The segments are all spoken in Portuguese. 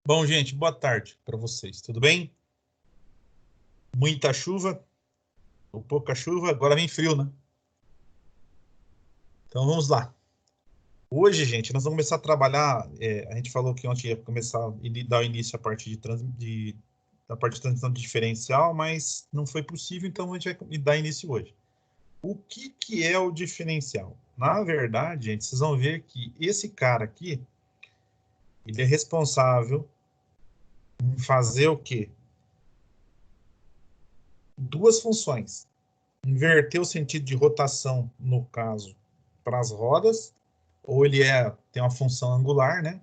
Bom, gente, boa tarde para vocês, tudo bem? Muita chuva ou pouca chuva, agora vem frio, né? Então vamos lá. Hoje, gente, nós vamos começar a trabalhar. A gente falou que ontem ia começar a dar o início à parte da parte de transição de diferencial, mas não foi possível, então a gente vai dar início hoje. O que é o diferencial? Na verdade, gente, vocês vão ver que esse cara aqui, ele é responsável em fazer o quê? Duas funções. Inverter o sentido de rotação, no caso, para as rodas, ou ele tem uma função angular, né?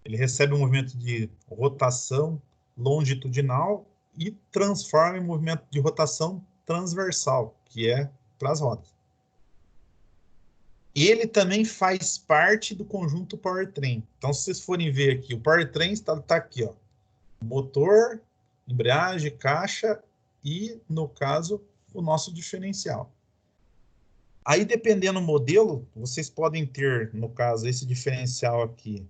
Ele recebe um movimento de rotação longitudinal e transforma em movimento de rotação transversal, que é para as rodas. Ele também faz parte do conjunto powertrain. Então, se vocês forem ver aqui, o powertrain está aqui, ó, motor, embreagem, caixa e, no caso, o nosso diferencial. Aí, dependendo do modelo, vocês podem ter, no caso, esse diferencial aqui,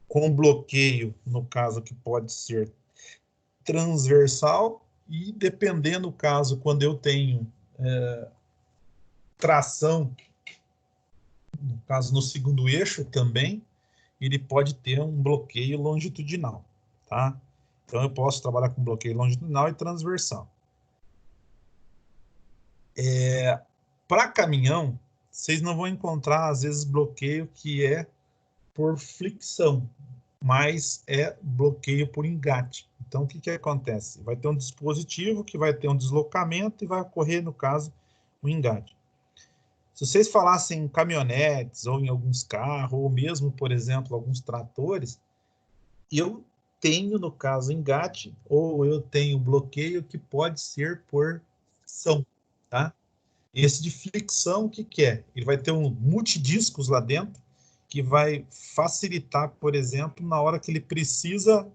com bloqueio, no caso, que pode ser transversal, e dependendo do caso, quando eu tenho tração, no caso, no segundo eixo também, ele pode ter um bloqueio longitudinal, tá? Então, eu posso trabalhar com bloqueio longitudinal e transversal. Para caminhão, vocês não vão encontrar, às vezes, bloqueio que é por fricção, mas é bloqueio por engate. Então, o que acontece? Vai ter um dispositivo que vai ter um deslocamento e vai ocorrer, no caso, um engate. Se vocês falassem em caminhonetes, ou em alguns carros, ou mesmo, por exemplo, alguns tratores, eu tenho, no caso, engate, ou eu tenho bloqueio que pode ser por fricção, tá? Esse de fricção, o que é? Ele vai ter um multidiscos lá dentro, que vai facilitar, por exemplo, na hora que ele precisa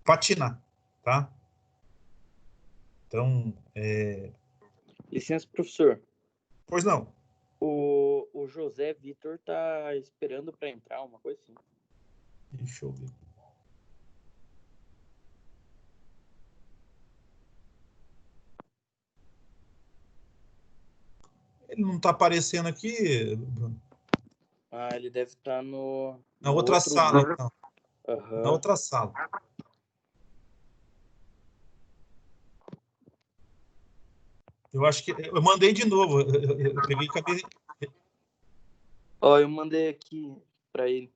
patinar, tá? Então, Licença, professor. pois não. O José Vitor tá esperando para entrar, uma coisa assim. Deixa eu ver. Ele não está aparecendo aqui, Bruno? Ah, ele deve estar Na outra sala, link. então. Uhum. Na outra sala. Eu acho que eu mandei de novo. Eu peguei e acabei. Ó, eu mandei aqui para ele.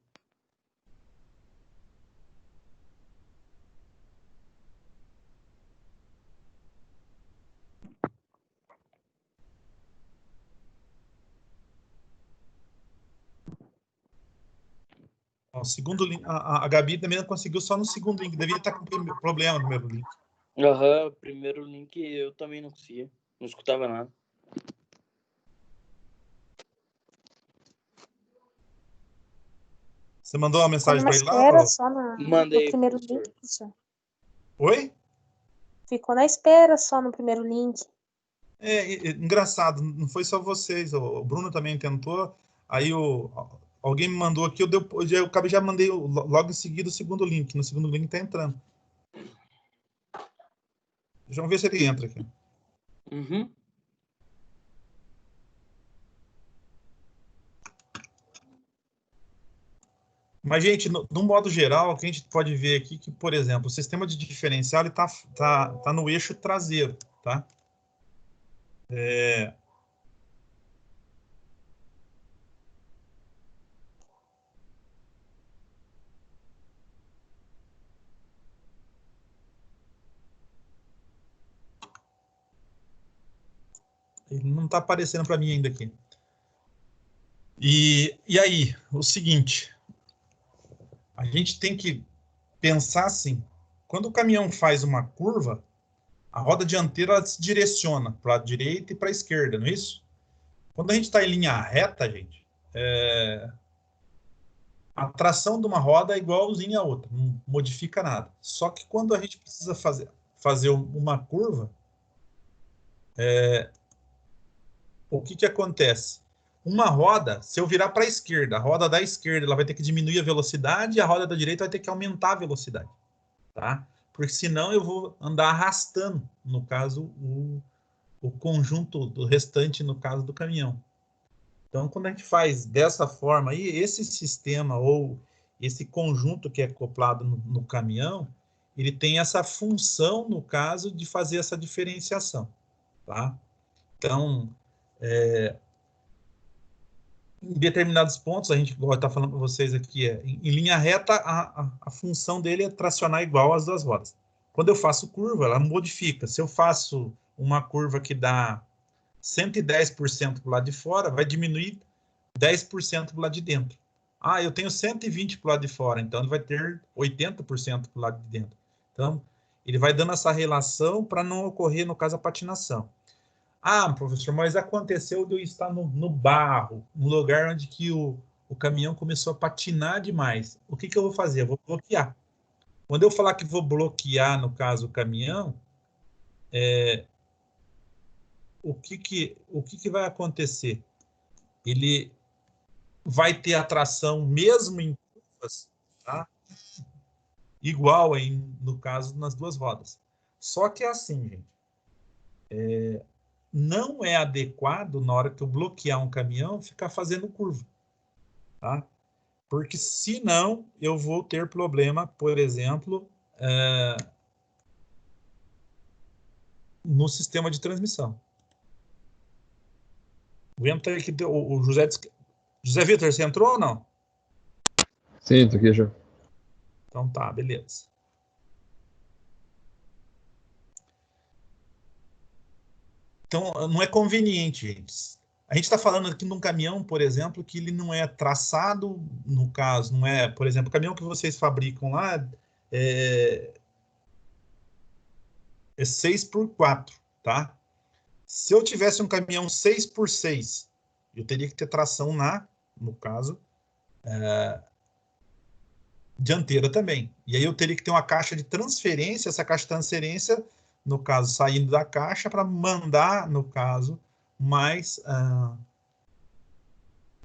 Ó, segundo link, a Gabi também não conseguiu só no segundo link. Deveria estar com problema no primeiro link. Aham, primeiro link eu também não conseguia. Não escutava nada. Você mandou uma mensagem para ele lá? Espera só no Mandei, primeiro professor. link, professor. Oi? Ficou na espera só no primeiro link. Engraçado, não foi só vocês. O Bruno também tentou. Aí alguém me mandou aqui, eu já mandei logo em seguida o segundo link. No segundo link está entrando. Vamos ver se ele entra aqui. Uhum. Mas, gente, no modo geral, o que a gente pode ver aqui que, por exemplo, o sistema de diferencial está no eixo traseiro, tá? Ele não está aparecendo para mim ainda aqui. E aí, o seguinte, a gente tem que pensar assim, quando o caminhão faz uma curva, a roda dianteira ela se direciona para a direita e para a esquerda, não é isso? Quando a gente está em linha reta, gente, a tração de uma roda é igualzinha à outra, não modifica nada. Só que quando a gente precisa fazer uma curva, o que acontece? uma roda, se eu virar para a esquerda, a roda da esquerda ela vai ter que diminuir a velocidade e a roda da direita vai ter que aumentar a velocidade, tá? Porque senão eu vou andar arrastando, no caso, o conjunto do restante, no caso do caminhão. Então, quando a gente faz dessa forma aí, esse sistema ou esse conjunto que é acoplado no caminhão, ele tem essa função, no caso, de fazer essa diferenciação, tá? Então, em determinados pontos, a gente está falando para vocês aqui, em linha reta, a função dele é tracionar igual as duas rodas. Quando eu faço curva, ela modifica. Se eu faço uma curva que dá 110% para o lado de fora, vai diminuir 10% para o lado de dentro. Ah, eu tenho 120 para o lado de fora, então ele vai ter 80% para o lado de dentro. Então, ele vai dando essa relação para não ocorrer, no caso, a patinação. Ah, professor, mas aconteceu de eu estar no barro, no lugar onde que o caminhão começou a patinar demais. O que eu vou fazer? Eu vou bloquear. Quando eu falar que vou bloquear, no caso, o caminhão, o que vai acontecer? Ele vai ter atração mesmo em curvas, tá? Igual aí, no caso, nas duas rodas. Só que é assim, gente. Não é adequado, na hora que eu bloquear um caminhão, ficar fazendo curva, tá? Porque senão eu vou ter problema, por exemplo, no sistema de transmissão. Aguenta aí que o José... José Vitor, você entrou ou não? Sim, tô aqui já. Então tá, beleza. Então, não é conveniente, gente. A gente está falando aqui de um caminhão, por exemplo, que ele não é traçado, no caso, não é, por exemplo, o caminhão que vocês fabricam lá é 6x4, tá? Se eu tivesse um caminhão 6x6, eu teria que ter tração no caso, dianteira também. E aí eu teria que ter uma caixa de transferência, essa caixa de transferência, no caso, saindo da caixa para mandar, no caso, mais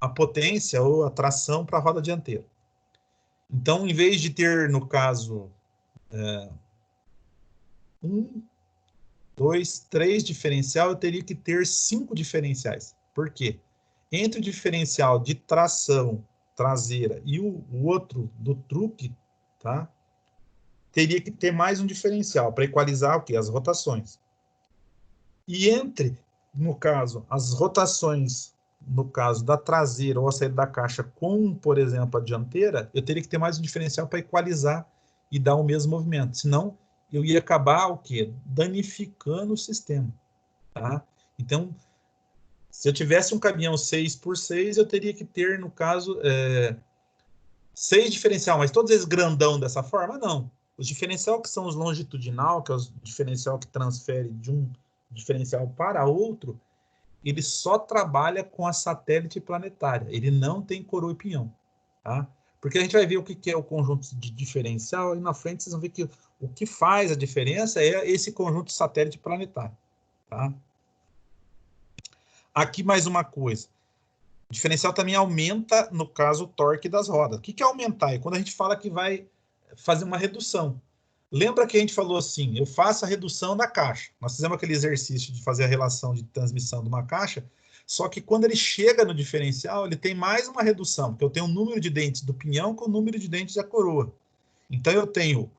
a potência ou a tração para a roda dianteira. Então, em vez de ter, no caso, 1, 2, 3 diferencial, eu teria que ter 5 diferenciais. Por quê? Entre o diferencial de tração traseira e o outro do truque, tá? Teria que ter mais um diferencial para equalizar o quê? As rotações. E entre, no caso, as rotações, no caso da traseira ou a saída da caixa com, por exemplo, a dianteira, eu teria que ter mais um diferencial para equalizar e dar o mesmo movimento. Senão, eu ia acabar o quê? Danificando o sistema. Tá? Então, se eu tivesse um caminhão 6x6, eu teria que ter, no caso, 6 diferencial, mas todos eles grandão dessa forma? Não. Os diferencial que são os longitudinal, que é o diferencial que transfere de um diferencial para outro, ele só trabalha com a satélite planetária. Ele não tem coroa e pinhão. Tá? Porque a gente vai ver o que é o conjunto de diferencial e na frente vocês vão ver que o que faz a diferença é esse conjunto satélite planetário. Tá? Aqui mais uma coisa. O diferencial também aumenta, no caso, o torque das rodas. O que é aumentar? É quando a gente fala que vai fazer uma redução. Lembra que a gente falou assim, eu faço a redução da caixa. Nós fizemos aquele exercício de fazer a relação de transmissão de uma caixa, só que quando ele chega no diferencial, ele tem mais uma redução, porque eu tenho o número de dentes do pinhão com o número de dentes da coroa. Então, eu tenho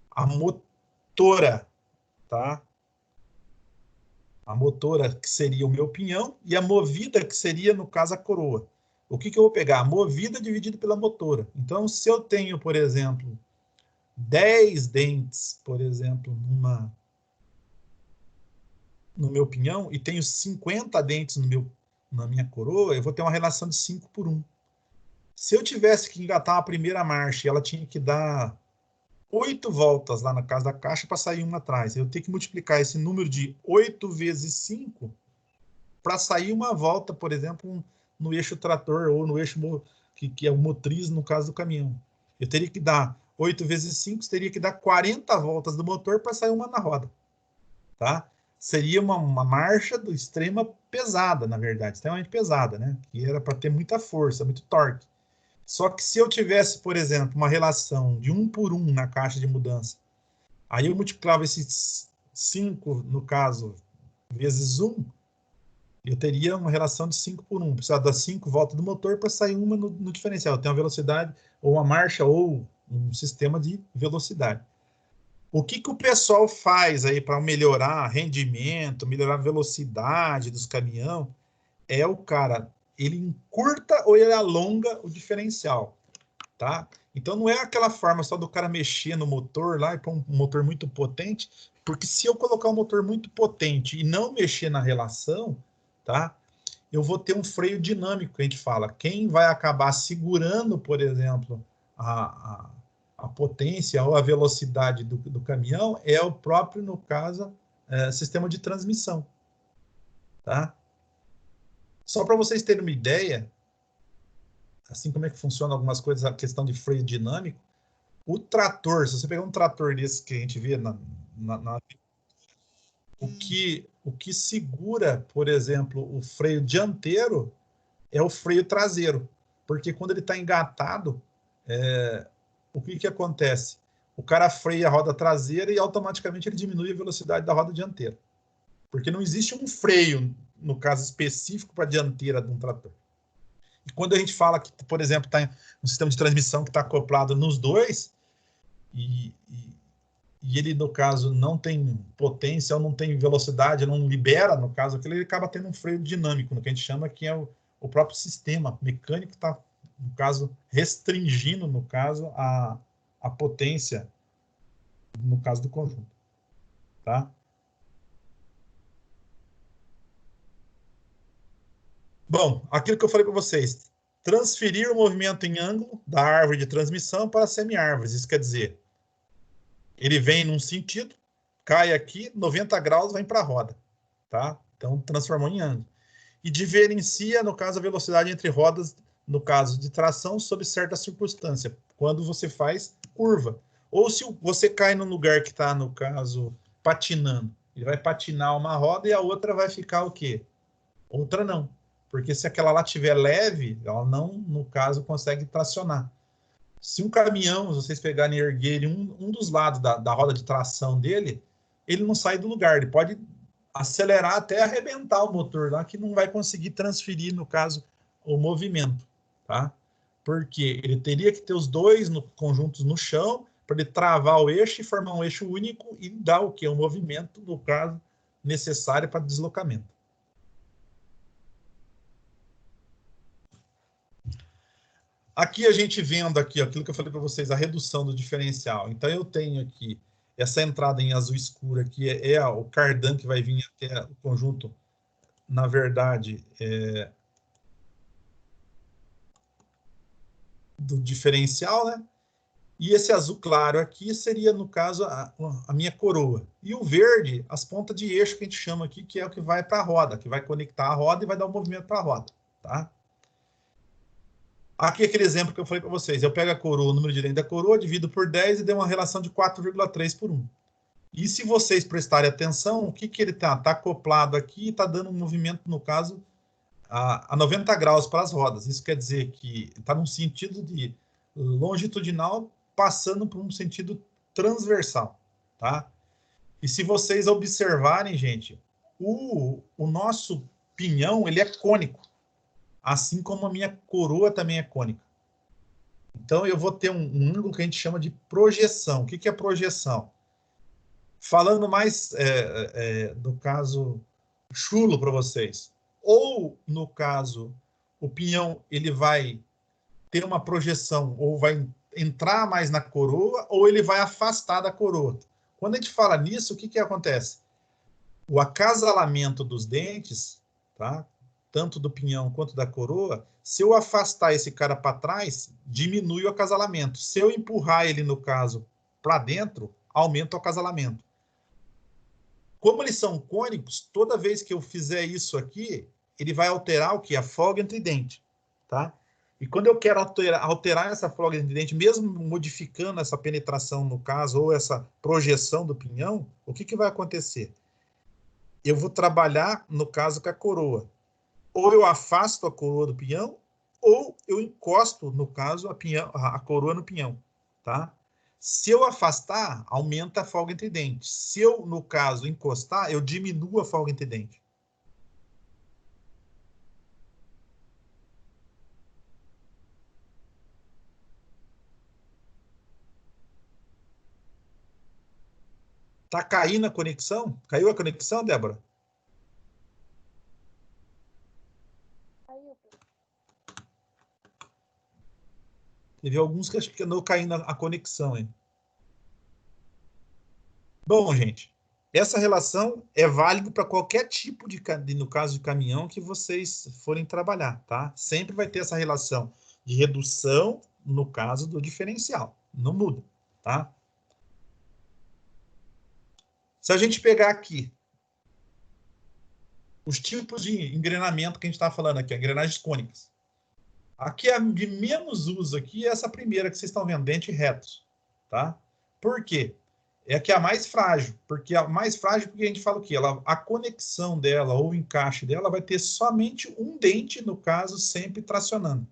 a motora, tá? A motora, que seria o meu pinhão, e a movida, que seria, no caso, a coroa. O que eu vou pegar? A movida dividido pela motora. Então, se eu tenho, por exemplo, 10 dentes, por exemplo, no meu pinhão, e tenho 50 dentes na minha coroa, eu vou ter uma relação de 5:1. Se eu tivesse que engatar uma primeira marcha e ela tinha que dar 8 voltas lá na casa da caixa para sair uma atrás, eu tenho que multiplicar esse número de 8 vezes 5 para sair uma volta, por exemplo, no eixo trator ou no eixo que é o motriz, no caso do caminhão. Eu teria que dar 8 vezes 5, teria que dar 40 voltas do motor para sair uma na roda. Tá? seria uma marcha do extrema pesada, na verdade, extremamente pesada, né? Que era para ter muita força, muito torque. Só que se eu tivesse, por exemplo, uma relação de 1:1 na caixa de mudança, aí eu multiplicava esses 5, no caso, vezes 1, eu teria uma relação de 5:1. Precisava dar 5 voltas do motor para sair uma no diferencial. Eu tenho uma velocidade, ou uma marcha, ou um sistema de velocidade. O que o pessoal faz aí para melhorar rendimento, melhorar a velocidade dos caminhões, é o cara, ele encurta ou ele alonga o diferencial, tá? Então não é aquela forma só do cara mexer no motor lá e pôr um motor muito potente, porque se eu colocar um motor muito potente e não mexer na relação, tá? Eu vou ter um freio dinâmico, que a gente fala. Quem vai acabar segurando, por exemplo, a potência ou a velocidade do caminhão é o próprio, no caso, sistema de transmissão. Tá? Só para vocês terem uma ideia, assim como é que funciona algumas coisas, a questão de freio dinâmico, o trator, se você pegar um trator desse que a gente vê o que segura, por exemplo, o freio dianteiro é o freio traseiro, porque quando ele está engatado, o que acontece? O cara freia a roda traseira e automaticamente ele diminui a velocidade da roda dianteira, porque não existe um freio, no caso específico, para a dianteira de um trator. E quando a gente fala que, por exemplo, está um sistema de transmissão que está acoplado nos dois, e ele, no caso, não tem potência ou não tem velocidade, não libera, no caso, ele acaba tendo um freio dinâmico, no que a gente chama que é o próprio sistema mecânico está, no caso, restringindo, no caso, a potência, no caso do conjunto. Tá? Bom, aquilo que eu falei para vocês, transferir o movimento em ângulo da árvore de transmissão para semi-árvores. Isso quer dizer, ele vem num sentido, cai aqui, 90 graus, vem para a roda. Tá? Então, transformou em ângulo. E diferencia, no caso, a velocidade entre rodas, no caso de tração, sob certa circunstância, quando você faz curva. Ou se você cai num lugar que está, no caso, patinando, ele vai patinar uma roda e a outra vai ficar o quê? Outra não. Porque se aquela lá estiver leve, ela não, no caso, consegue tracionar. Se um caminhão, vocês pegarem e erguerem um dos lados da roda de tração dele, ele não sai do lugar, ele pode acelerar até arrebentar o motor lá, que não vai conseguir transferir, no caso, o movimento, tá? Porque ele teria que ter os dois conjuntos no chão para ele travar o eixo e formar um eixo único e dar o quê? Um movimento, no caso, necessário para deslocamento. Aqui a gente vendo aqui, ó, aquilo que eu falei para vocês, a redução do diferencial. Então eu tenho aqui essa entrada em azul escuro aqui, é o cardan que vai vir até o conjunto, na verdade, do diferencial, né? E esse azul claro aqui seria, no caso, a minha coroa. E o verde, as pontas de eixo que a gente chama aqui, que é o que vai para a roda, que vai conectar a roda e vai dar o movimento para a roda, tá? Aqui aquele exemplo que eu falei para vocês. Eu pego a coroa, o número de dentro da coroa, divido por 10 e deu uma relação de 4,3 por 1. E se vocês prestarem atenção, o que ele está? Está acoplado aqui e está dando um movimento, no caso, a 90 graus para as rodas. Isso quer dizer que está num sentido de longitudinal passando por um sentido transversal, tá? E se vocês observarem, gente, o nosso pinhão, ele é cônico. Assim como a minha coroa também é cônica. Então, eu vou ter um ângulo que a gente chama de projeção. O que é projeção? Falando mais, do caso chulo para vocês. Ou, no caso, o pinhão ele vai ter uma projeção, ou vai entrar mais na coroa, ou ele vai afastar da coroa. Quando a gente fala nisso, o que acontece? O acasalamento dos dentes, tá? Tanto do pinhão quanto da coroa, se eu afastar esse cara para trás, diminui o acasalamento. Se eu empurrar ele, no caso, para dentro, aumenta o acasalamento. Como eles são cônicos, toda vez que eu fizer isso aqui, ele vai alterar o quê? A folga entre dentes, tá? E quando eu quero alterar essa folga entre dentes, mesmo modificando essa penetração, no caso, ou essa projeção do pinhão, o que vai acontecer? eu vou trabalhar, no caso, com a coroa. Ou eu afasto a coroa do pinhão, ou eu encosto, no caso, a coroa no pinhão, tá? Se eu afastar, aumenta a folga entre dentes. Se eu, no caso, encostar, eu diminuo a folga entre dentes. Tá caindo a conexão? Caiu a conexão, Débora? Teve alguns que acho que andou caindo a conexão, hein? Bom, gente, essa relação é válida para qualquer tipo no caso de caminhão que vocês forem trabalhar, tá? Sempre vai ter essa relação de redução no caso do diferencial. Não muda, tá? Se a gente pegar aqui os tipos de engrenamento que a gente está falando aqui, engrenagens cônicas. Aqui a de menos uso aqui é essa primeira que vocês estão vendo, dente retos, tá? Por quê? É a que é a mais frágil, porque a mais frágil porque a gente fala o quê? A conexão dela ou o encaixe dela vai ter somente um dente, no caso, sempre tracionando.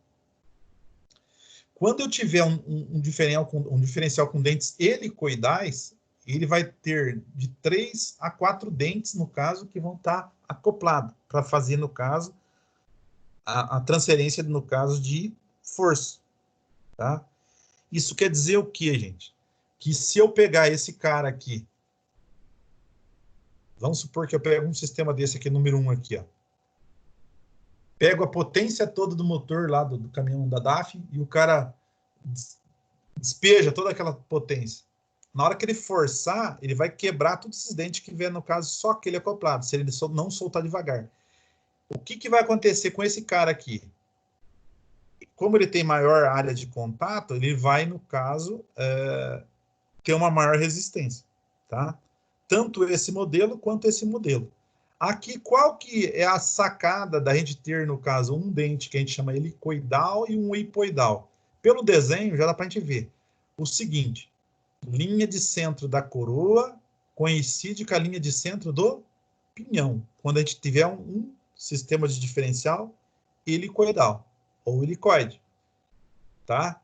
Quando eu tiver um diferencial com dentes helicoidais, ele vai ter de 3 a 4 dentes, no caso, que vão estar acoplados, para fazer, no caso, a transferência, no caso, de força. Tá? Isso quer dizer o quê, gente? Que se eu pegar esse cara aqui, vamos supor que eu pego um sistema desse aqui, número 1 aqui, ó. Pego a potência toda do motor lá do caminhão da DAF e o cara despeja toda aquela potência. Na hora que ele forçar, ele vai quebrar todos esses dentes que vier, no caso, só aquele acoplado, se ele não soltar devagar. O que vai acontecer com esse cara aqui? Como ele tem maior área de contato, ele vai, no caso, ter uma maior resistência, tá? Tanto esse modelo quanto esse modelo. Aqui, qual que é a sacada da gente ter, no caso, um dente que a gente chama helicoidal e um hipoidal? Pelo desenho, já dá para a gente ver o seguinte: linha de centro da coroa coincide com a linha de centro do pinhão, quando a gente tiver um sistema de diferencial helicoidal ou helicoide, tá?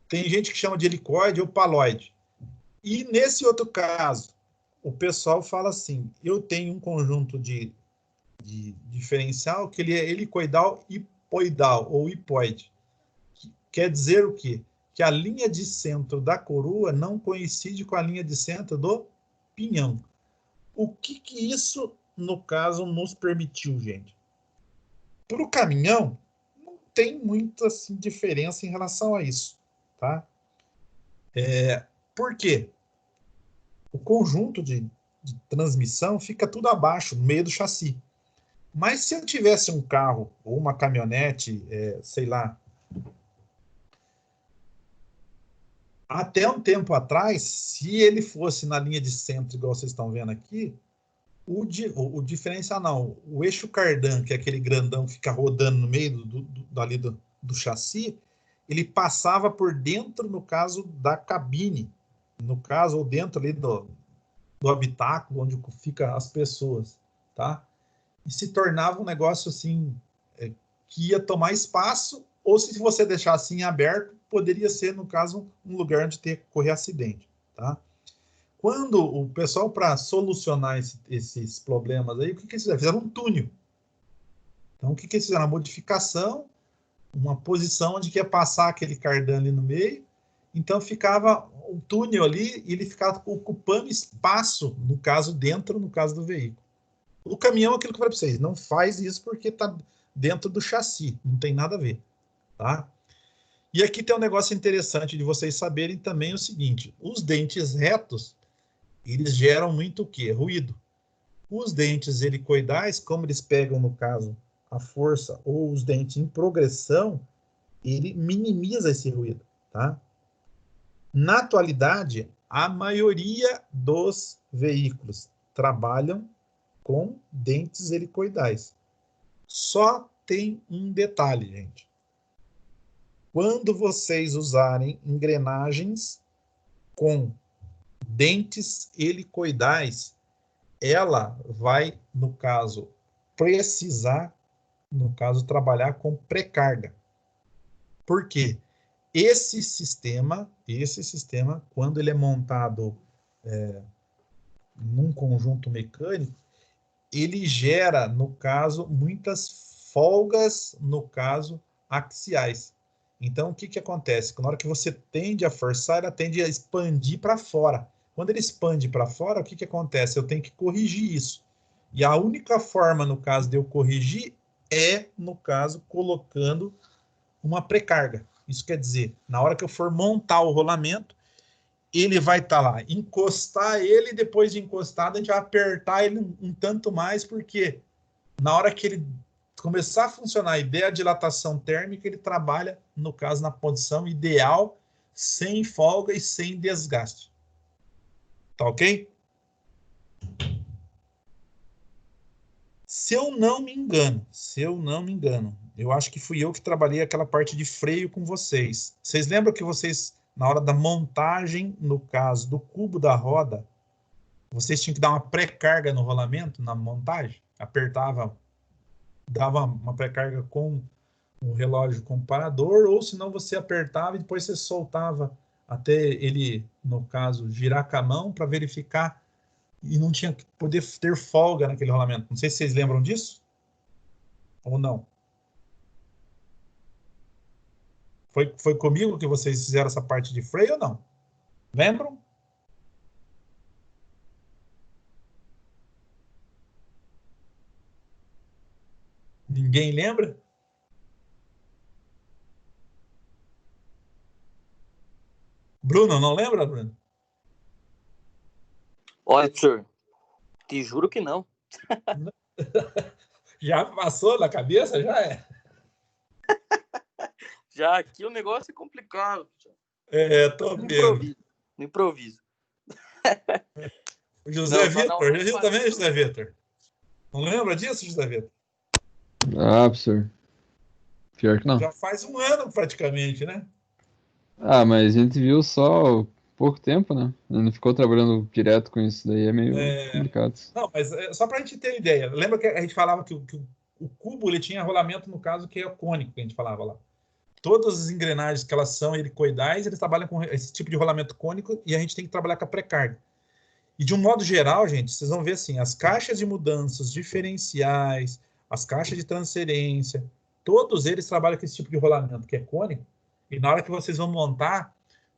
Tem gente que chama de helicoide ou paloide. E nesse outro caso, o pessoal fala assim: eu tenho um conjunto de diferencial que ele é helicoidal hipoidal ou hipoide. Quer dizer o quê? Que a linha de centro da coroa não coincide com a linha de centro do pinhão. O que isso, no caso, nos permitiu, gente? Para o caminhão, não tem muita assim, diferença em relação a isso, tá? Por quê? O conjunto de transmissão fica tudo abaixo, no meio do chassi. Mas se eu tivesse um carro ou uma caminhonete, sei lá, até um tempo atrás, se ele fosse na linha de centro, igual vocês estão vendo aqui, o diferencial não, o eixo cardan, que é aquele grandão que fica rodando no meio do chassi, ele passava por dentro, no caso, da cabine, no caso, ou dentro ali do habitáculo, onde fica as pessoas, tá? E se tornava um negócio assim, que ia tomar espaço, ou se você deixar assim aberto, poderia ser, no caso, um lugar onde correr acidente, tá? Quando o pessoal, para solucionar esses problemas aí, o que eles fizeram? Fizeram um túnel. Então, o que eles fizeram? Uma modificação, uma posição onde ia passar aquele cardan ali no meio, então ficava um túnel ali e ele ficava ocupando espaço, no caso, dentro, no caso do veículo. O caminhão é aquilo que eu falei para vocês, não faz isso porque está dentro do chassi, não tem nada a ver, tá? E aqui tem um negócio interessante de vocês saberem também o seguinte: os dentes retos, eles geram muito o quê? Ruído. Os dentes helicoidais, como eles pegam, no caso, a força, ou os dentes em progressão, ele minimiza esse ruído, tá? Na atualidade, a maioria dos veículos trabalham com dentes helicoidais. Só tem um detalhe, gente. Quando vocês usarem engrenagens com dentes helicoidais, ela vai, no caso, precisar, no caso, trabalhar com pré-carga. Por quê? Esse sistema, quando ele é montado num conjunto mecânico, ele gera, no caso, muitas folgas, no caso, axiais. Então, o que que acontece? Na hora que você tende a forçar, ela tende a expandir para fora. Quando ele expande para fora, o que que acontece? Eu tenho que corrigir isso. E a única forma, no caso, de eu corrigir é, no caso, colocando uma pré-carga. Isso quer dizer, na hora que eu for montar o rolamento, ele vai estar lá, encostar ele, depois de encostado, a gente vai apertar ele um tanto mais, porque na hora que ele começar a funcionar e der a dilatação térmica, ele trabalha, no caso, na posição ideal, sem folga e sem desgaste. Tá ok? Se eu não me engano, eu acho que fui eu que trabalhei aquela parte de freio com vocês. Vocês lembram que vocês, na hora da montagem, no caso do cubo da roda, vocês tinham que dar uma pré-carga no rolamento, na montagem? Apertava, dava uma pré-carga com um relógio comparador, ou senão você apertava e depois você soltava até ele, no caso, girar com a mão para verificar e não tinha que poder ter folga naquele rolamento. Não sei se vocês lembram disso ou não. Foi comigo que vocês fizeram essa parte de freio ou não? Lembram? Ninguém lembra? Bruno, não lembra, Bruno? Olha, senhor, te juro que não. Já passou na cabeça? Já é. Já aqui o negócio é complicado. Tô No vendo. improviso. No improviso. O José Não, Vitor, não já viu também, José Vitor? Não lembra disso, José Vitor? Ah, professor. Pior que não. Já faz um ano praticamente, né? Ah, mas a gente viu só pouco tempo, né? Não ficou trabalhando direto com isso, daí é meio complicado. Não, mas só para a gente ter ideia. Lembra que a gente falava que o cubo ele tinha rolamento, no caso, que é o cônico, que a gente falava lá. Todas as engrenagens que elas são helicoidais, eles trabalham com esse tipo de rolamento cônico e a gente tem que trabalhar com a pré-carga. E de um modo geral, gente, vocês vão ver assim, as caixas de mudanças diferenciais, as caixas de transferência, todos eles trabalham com esse tipo de rolamento, que é cônico, e na hora que vocês vão montar,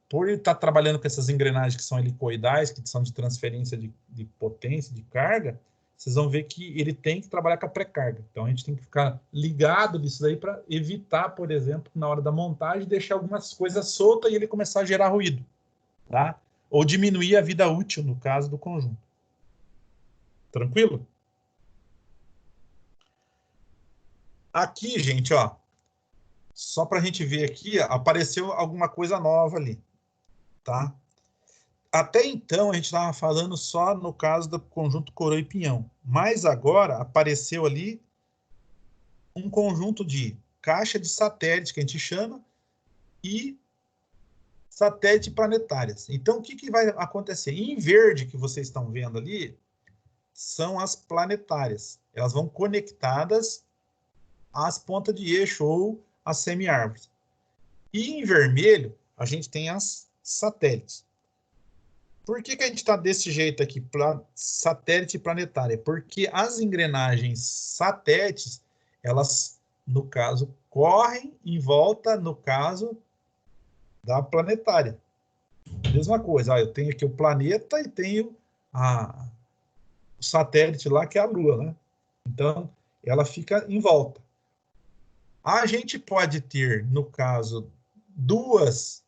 por ele estar trabalhando com essas engrenagens que são helicoidais, que são de transferência de potência, de carga, vocês vão ver que ele tem que trabalhar com a pré-carga. Então, a gente tem que ficar ligado nisso daí para evitar, por exemplo, na hora da montagem, deixar algumas coisas soltas e ele começar a gerar ruído, tá? Ou diminuir a vida útil, no caso do conjunto. Tranquilo? Aqui, gente, ó, só para a gente ver aqui, apareceu alguma coisa nova ali, tá? Até então, a gente estava falando só no caso do conjunto coroa e pinhão. Mas agora apareceu ali um conjunto de caixa de satélite, que a gente chama, e satélite planetárias. Então, o que, que vai acontecer? Em verde, que vocês estão vendo ali, são as planetárias. Elas vão conectadas às pontas de eixo ou às semi-árvores. E em vermelho, a gente tem as satélites. Por que, que a gente está desse jeito aqui, satélite planetária? Porque as engrenagens satélites, elas, no caso, correm em volta, no caso, da planetária. Mesma coisa, eu tenho aqui o planeta e tenho o satélite lá, que é a Lua, né? Então, ela fica em volta. A gente pode ter, no caso, duas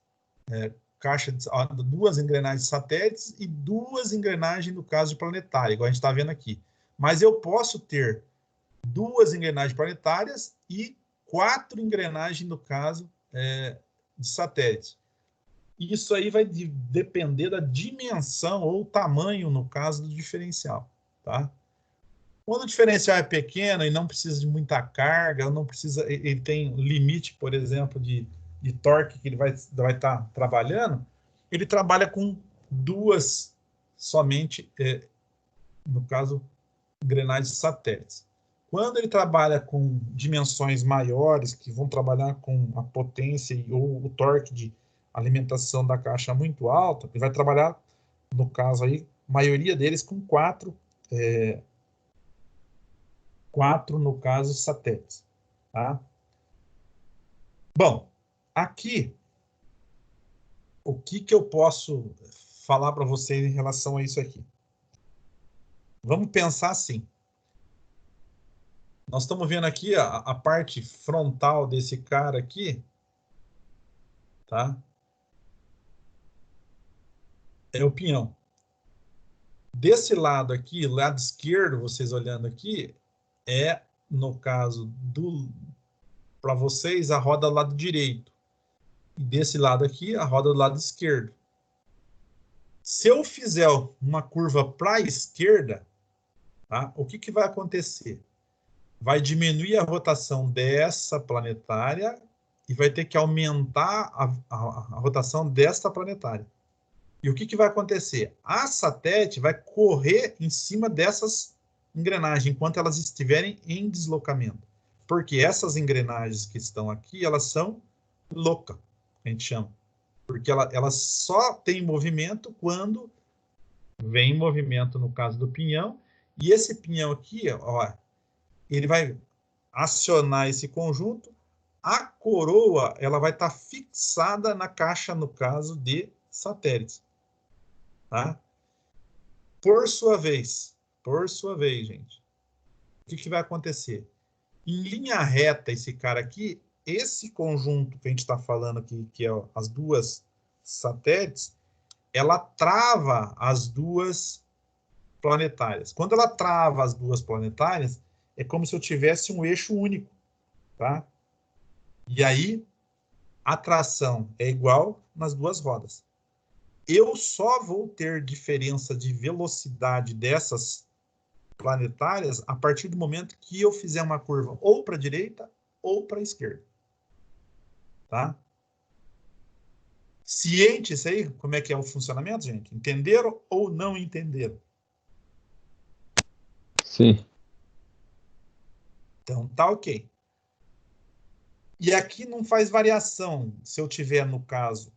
duas engrenagens satélites e duas engrenagens, no caso, de planetária, igual a gente está vendo aqui. Mas eu posso ter duas engrenagens planetárias e 4 engrenagens, no caso, de satélite. Isso aí vai depender da dimensão ou tamanho, no caso, do diferencial, tá? Quando o diferencial é pequeno e não precisa de muita carga, não precisa, ele tem limite, por exemplo, de torque que ele vai estar trabalhando, ele trabalha com duas somente no caso, engrenagens satélites. Quando ele trabalha com dimensões maiores, que vão trabalhar com a potência ou o torque de alimentação da caixa muito alta, ele vai trabalhar, no caso aí, a maioria deles com quatro, no caso, satélites. Tá? Bom, aqui, o que eu posso falar para vocês em relação a isso aqui? Vamos pensar assim. Nós estamos vendo aqui a parte frontal desse cara aqui, tá? É o pinhão. Desse lado aqui, lado esquerdo, vocês olhando aqui, é, no caso para vocês, a roda do lado direito. E desse lado aqui, a roda do lado esquerdo. Se eu fizer uma curva para a esquerda, tá? O que vai acontecer? Vai diminuir a rotação dessa planetária e vai ter que aumentar a rotação desta planetária. E o que vai acontecer? A satélite vai correr em cima dessas engrenagens enquanto elas estiverem em deslocamento. Porque essas engrenagens que estão aqui, elas são loucas, a gente chama. Porque ela só tem movimento quando vem movimento, no caso do pinhão. E esse pinhão aqui, ó, ele vai acionar esse conjunto. A coroa, ela vai estar fixada na caixa, no caso de satélites. Tá? Por sua vez, gente, o que vai acontecer? Em linha reta, esse cara aqui, esse conjunto que a gente está falando aqui, que é as duas satélites, ela trava as duas planetárias. Quando ela trava as duas planetárias, é como se eu tivesse um eixo único, tá? E aí, a tração é igual nas duas rodas. Eu só vou ter diferença de velocidade dessas planetárias a partir do momento que eu fizer uma curva ou para a direita ou para a esquerda. Tá? Ciente isso aí? Como é que é o funcionamento, gente? Entenderam ou não entenderam? Sim. Então, tá ok. E aqui não faz variação se eu tiver, no caso,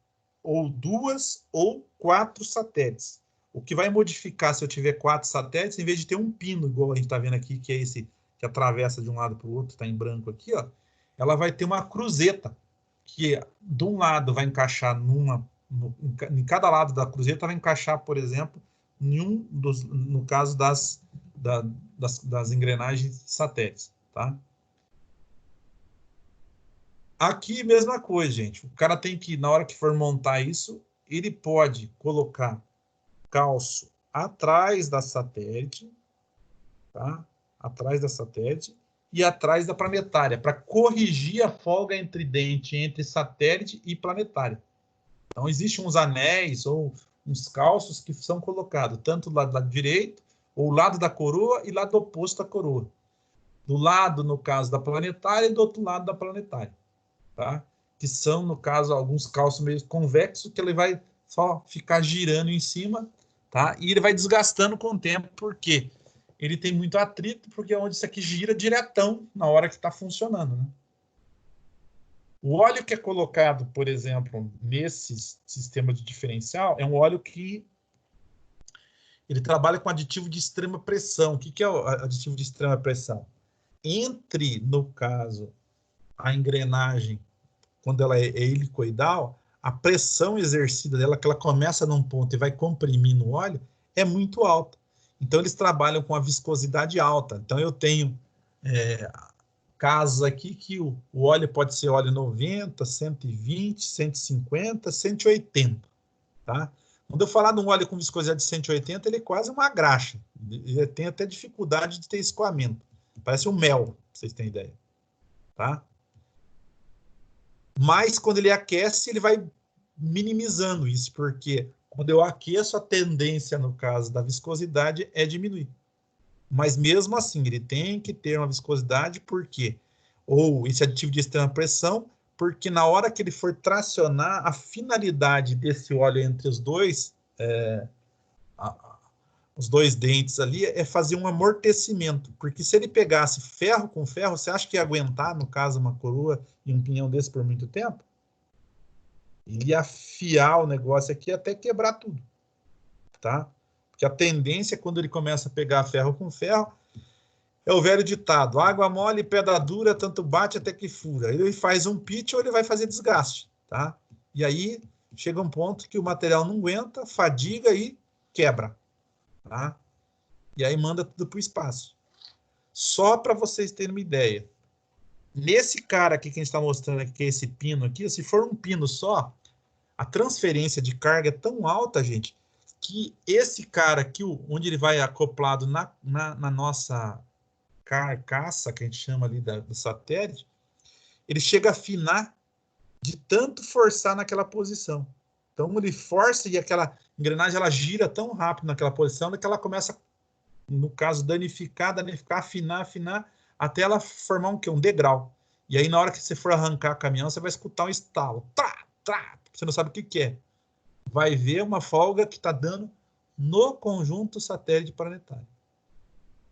ou 2 ou 4 satélites. O que vai modificar se eu tiver 4 satélites, em vez de ter um pino, igual a gente está vendo aqui, que é esse que atravessa de um lado para o outro, está em branco aqui, ó, ela vai ter uma cruzeta, que de um lado vai encaixar em cada lado da cruzeta vai encaixar, por exemplo, no caso das engrenagens satélites, tá? Aqui, mesma coisa, gente. O cara tem que, na hora que for montar isso, ele pode colocar calço atrás da satélite, tá? Atrás da satélite e atrás da planetária, para corrigir a folga entre dente entre satélite e planetária. Então, existem uns anéis ou uns calços que são colocados tanto do lado direito, ou lado da coroa e lado oposto à coroa. Do lado, no caso, da planetária e do outro lado da planetária. Tá? Que são, no caso, alguns calços meio convexos, que ele vai só ficar girando em cima, tá? E ele vai desgastando com o tempo, porque ele tem muito atrito, porque é onde isso aqui gira diretão na hora que está funcionando, né? O óleo que é colocado, por exemplo, nesse sistema de diferencial, é um óleo que ele trabalha com aditivo de extrema pressão. O que é o aditivo de extrema pressão? Entre, no caso, a engrenagem, quando ela é helicoidal, a pressão exercida dela, que ela começa num ponto e vai comprimir no óleo, é muito alta. Então, eles trabalham com a viscosidade alta. Então, eu tenho casos aqui que o óleo pode ser óleo 90, 120, 150, 180. Tá? Quando eu falar de um óleo com viscosidade de 180, ele é quase uma graxa. Ele tem até dificuldade de ter escoamento. Parece um mel, pra vocês terem ideia. Tá? Mas quando ele aquece, ele vai minimizando isso, porque quando eu aqueço, a tendência, no caso da viscosidade, é diminuir. Mas mesmo assim, ele tem que ter uma viscosidade, por quê? Ou esse aditivo de extrema pressão, porque na hora que ele for tracionar, a finalidade desse óleo entre os dois, os dois dentes ali, é fazer um amortecimento, porque se ele pegasse ferro com ferro, você acha que ia aguentar, no caso, uma coroa e um pinhão desse por muito tempo? Ele ia afiar o negócio aqui até quebrar tudo, tá? Porque a tendência, quando ele começa a pegar ferro com ferro, é o velho ditado, água mole, pedra dura, tanto bate até que fura. Ele faz um pitch ou ele vai fazer desgaste, tá? E aí chega um ponto que o material não aguenta, fadiga e quebra, tá? E aí manda tudo para o espaço. Só para vocês terem uma ideia. Nesse cara aqui que a gente está mostrando aqui, que é esse pino aqui, se for um pino só, a transferência de carga é tão alta, gente, que esse cara aqui, onde ele vai acoplado na nossa carcaça, que a gente chama ali do satélite, ele chega a afinar de tanto forçar naquela posição. Então ele força e aquela engrenagem ela gira tão rápido naquela posição que ela começa, no caso, danificar, afinar, até ela formar um quê? Um degrau. E aí na hora que você for arrancar o caminhão, você vai escutar um estalo. Você não sabe o que é. Vai ver uma folga que está dando no conjunto satélite planetário.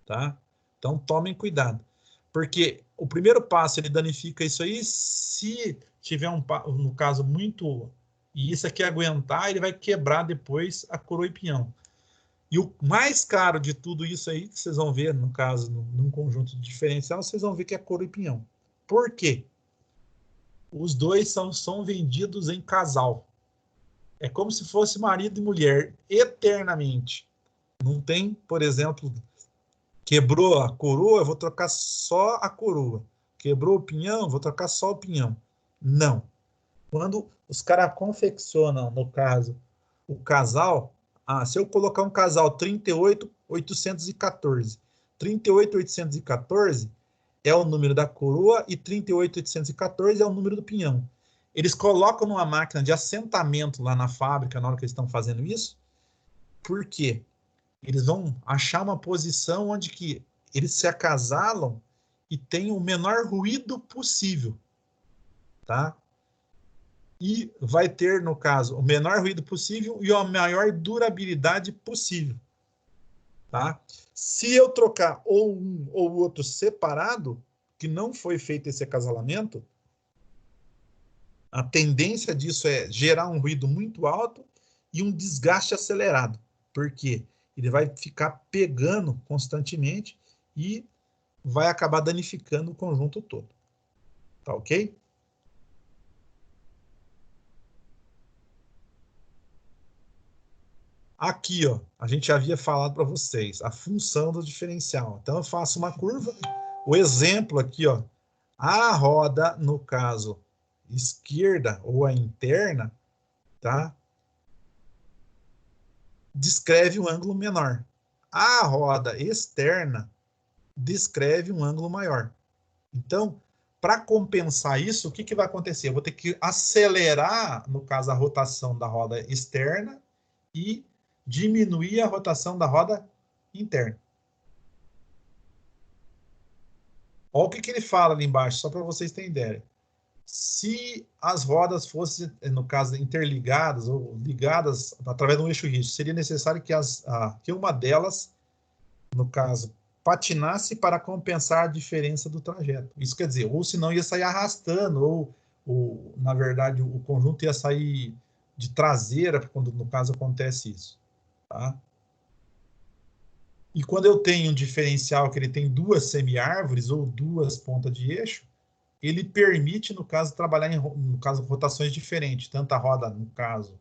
Tá? Então tomem cuidado. Porque o primeiro passo ele danifica isso aí, se tiver no caso muito, e isso aqui aguentar, ele vai quebrar depois a coroa e pinhão. E o mais caro de tudo isso aí, que vocês vão ver, no caso, num conjunto de diferencial, vocês vão ver que é coroa e pinhão. Por quê? Os dois são vendidos em casal. É como se fosse marido e mulher, eternamente. Não tem, por exemplo, quebrou a coroa, eu vou trocar só a coroa. Quebrou o pinhão, vou trocar só o pinhão. Não. Quando os caras confeccionam, no caso, o casal, se eu colocar um casal 38.814, 38.814 é o número da coroa e 38.814 é o número do pinhão. Eles colocam numa máquina de assentamento lá na fábrica, na hora que eles estão fazendo isso. Por quê? Eles vão achar uma posição onde que eles se acasalam e tem o menor ruído possível, tá? E vai ter, no caso, o menor ruído possível e a maior durabilidade possível, tá? Se eu trocar ou um ou outro separado, que não foi feito esse acasalamento, a tendência disso é gerar um ruído muito alto e um desgaste acelerado. Por quê? Ele vai ficar pegando constantemente e vai acabar danificando o conjunto todo. Tá ok? Aqui, ó, a gente já havia falado para vocês a função do diferencial. Então, eu faço uma curva. O exemplo aqui, ó, a roda, no caso, esquerda ou a interna, tá? Descreve um ângulo menor. A roda externa descreve um ângulo maior. Então, para compensar isso, o que vai acontecer? Eu vou ter que acelerar, no caso, a rotação da roda externa e diminuir a rotação da roda interna. Olha o que ele fala ali embaixo, só para vocês terem ideia. Se as rodas fossem, no caso, interligadas ou ligadas através de um eixo rígido, seria necessário que uma delas, no caso, patinasse para compensar a diferença do trajeto. Isso quer dizer, ou senão ia sair arrastando, ou na verdade, o conjunto ia sair de traseira, quando no caso acontece isso. Tá? E quando eu tenho um diferencial que ele tem duas semi-árvores ou duas pontas de eixo, ele permite, no caso, trabalhar no caso, rotações diferentes. Tanto a roda, no caso,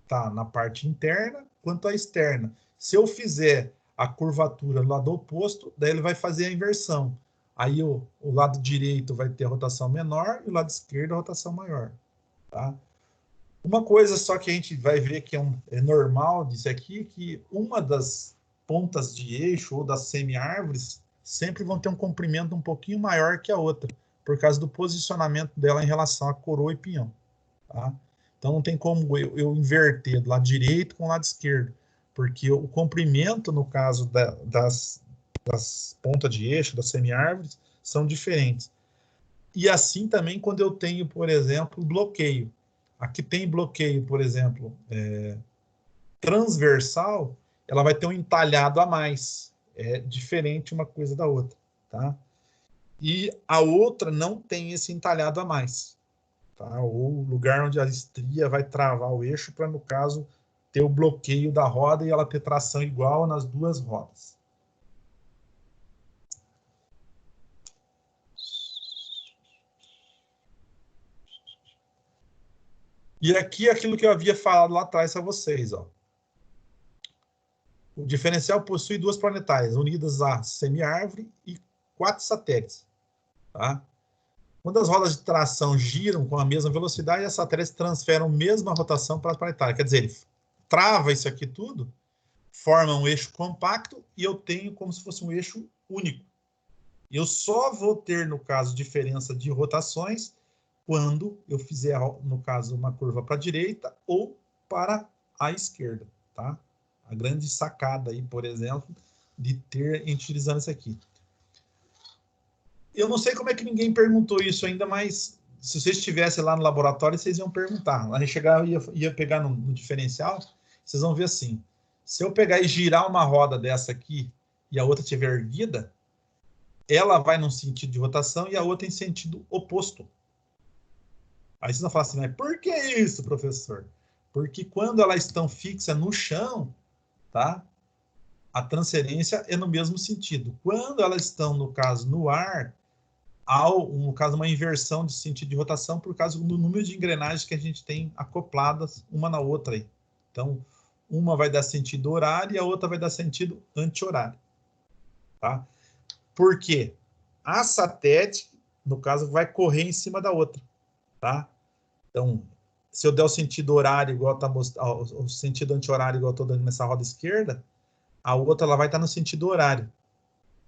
tá na parte interna, quanto a externa. Se eu fizer a curvatura do lado oposto, daí ele vai fazer a inversão. Aí o lado direito vai ter a rotação menor e o lado esquerdo a rotação maior. Tá? Uma coisa só que a gente vai ver que é normal disso aqui, que uma das pontas de eixo ou das semi-árvores sempre vão ter um comprimento um pouquinho maior que a outra, por causa do posicionamento dela em relação à coroa e pinhão. Tá? Então não tem como eu inverter do lado direito com o lado esquerdo, porque o comprimento, no caso das pontas de eixo, das semi-árvores, são diferentes. E assim também quando eu tenho, por exemplo, bloqueio. Aqui tem bloqueio, por exemplo, transversal, ela vai ter um entalhado a mais. É diferente uma coisa da outra, tá? E a outra não tem esse entalhado a mais, tá? Ou o lugar onde a estria vai travar o eixo para, no caso, ter o bloqueio da roda e ela ter tração igual nas duas rodas. E aqui aquilo que eu havia falado lá atrás a vocês, ó. O diferencial possui duas planetárias unidas à semiárvore e 4 satélites, tá? Quando as rodas de tração giram com a mesma velocidade, as satélites transferem a mesma rotação para as planetárias. Quer dizer, ele trava isso aqui tudo, forma um eixo compacto e eu tenho como se fosse um eixo único. Eu só vou ter, no caso, diferença de rotações quando eu fizer, no caso, uma curva para a direita ou para a esquerda, tá? A grande sacada aí, por exemplo, de ter utilizando isso aqui. Eu não sei como é que ninguém perguntou isso ainda, mas se vocês estivessem lá no laboratório, vocês iam perguntar. A gente chegar, ia pegar no diferencial, vocês vão ver assim. Se eu pegar e girar uma roda dessa aqui e a outra estiver erguida, ela vai num sentido de rotação e a outra em sentido oposto. Aí vocês vão falar assim, mas por que isso, professor? Porque quando elas estão fixas no chão, tá? A transferência é no mesmo sentido. Quando elas estão, no caso, no ar, há, no caso, uma inversão de sentido de rotação por causa do número de engrenagens que a gente tem acopladas uma na outra aí. Então, uma vai dar sentido horário e a outra vai dar sentido anti-horário. Tá? Por quê? A satélite, no caso, vai correr em cima da outra. Tá? Então, se eu der o sentido horário igual tá o sentido anti-horário igual eu estou dando nessa roda esquerda, a outra ela vai estar no sentido horário,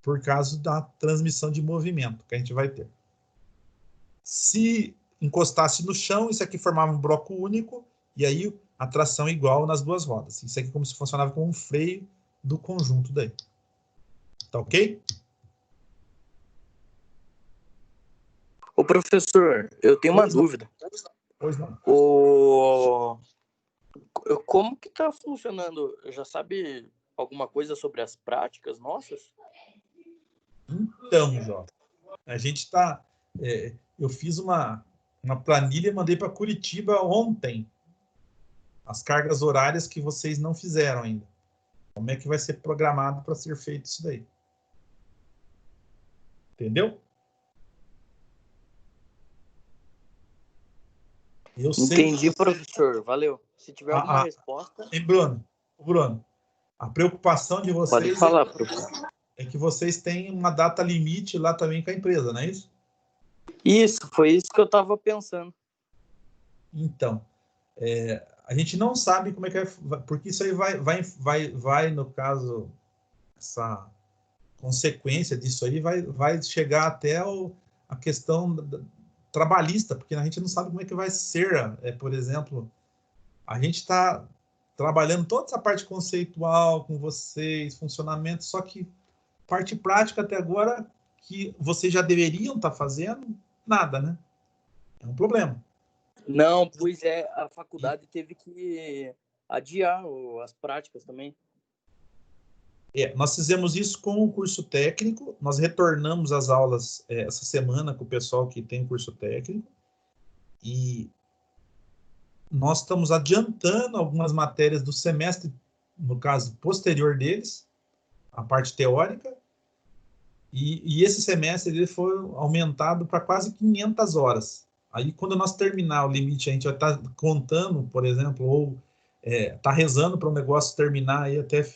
por causa da transmissão de movimento que a gente vai ter. Se encostasse no chão, isso aqui formava um bloco único, e aí a tração igual nas duas rodas. Isso aqui como se funcionava como um freio do conjunto daí. Tá ok? Ô, professor, eu tenho uma dúvida. Pois não. Como que tá funcionando? Já sabe alguma coisa sobre as práticas nossas? Então, Jota, a gente está... eu fiz uma planilha e mandei para Curitiba ontem. As cargas horárias que vocês não fizeram ainda. Como é que vai ser programado para ser feito isso daí? Entendeu? Eu Entendi, sei. professor. Valeu. Se tiver alguma resposta... Hein, Bruno, a preocupação de vocês Pode falar, professor. É que vocês têm uma data limite lá também com a empresa, não é isso? Isso, foi isso que eu estava pensando. Então, a gente não sabe como é que é, porque isso aí vai no caso, essa consequência disso aí vai chegar até a questão trabalhista, porque a gente não sabe como é que vai ser, por exemplo, a gente está trabalhando toda essa parte conceitual com vocês, funcionamento, só que parte prática até agora, que vocês já deveriam estar fazendo, nada, né? É um problema. Não, pois é, a faculdade teve que adiar as práticas também. Nós fizemos isso com o curso técnico, nós retornamos às aulas essa semana com o pessoal que tem curso técnico, e nós estamos adiantando algumas matérias do semestre, no caso, posterior deles, a parte teórica, e esse semestre ele foi aumentado para quase 500 horas. Aí, quando nós terminar o limite, a gente vai estar contando, por exemplo, ou tá rezando para o negócio terminar aí até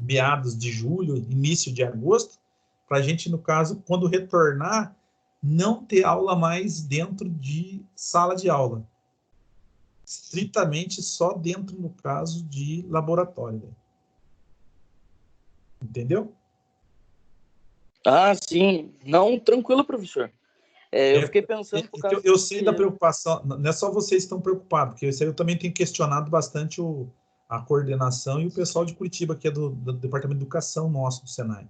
meados de julho, início de agosto, para a gente, no caso, quando retornar, não ter aula mais dentro de sala de aula. Estritamente só dentro, no caso, de laboratório. Entendeu? Ah, sim. Não, tranquilo, professor. Eu fiquei pensando por causa eu sei da preocupação, não é só vocês que estão preocupados, porque isso aí eu também tenho questionado bastante a coordenação e o pessoal de Curitiba, que é do Departamento de Educação nosso, do Senai.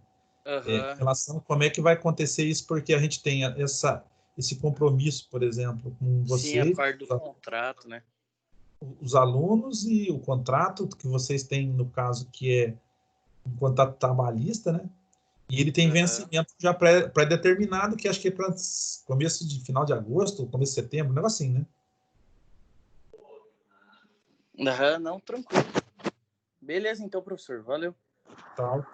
Em relação a como é que vai acontecer isso, porque a gente tem esse compromisso, por exemplo, com vocês. Sim, a parte do contrato, né? os alunos e o contrato que vocês têm, no caso, que é um contrato trabalhista, né? E ele tem vencimento já pré-determinado, que acho que é para começo de final de agosto, começo de setembro, um negócio assim, né? Não, tranquilo. Beleza, então, professor. Valeu. Tal.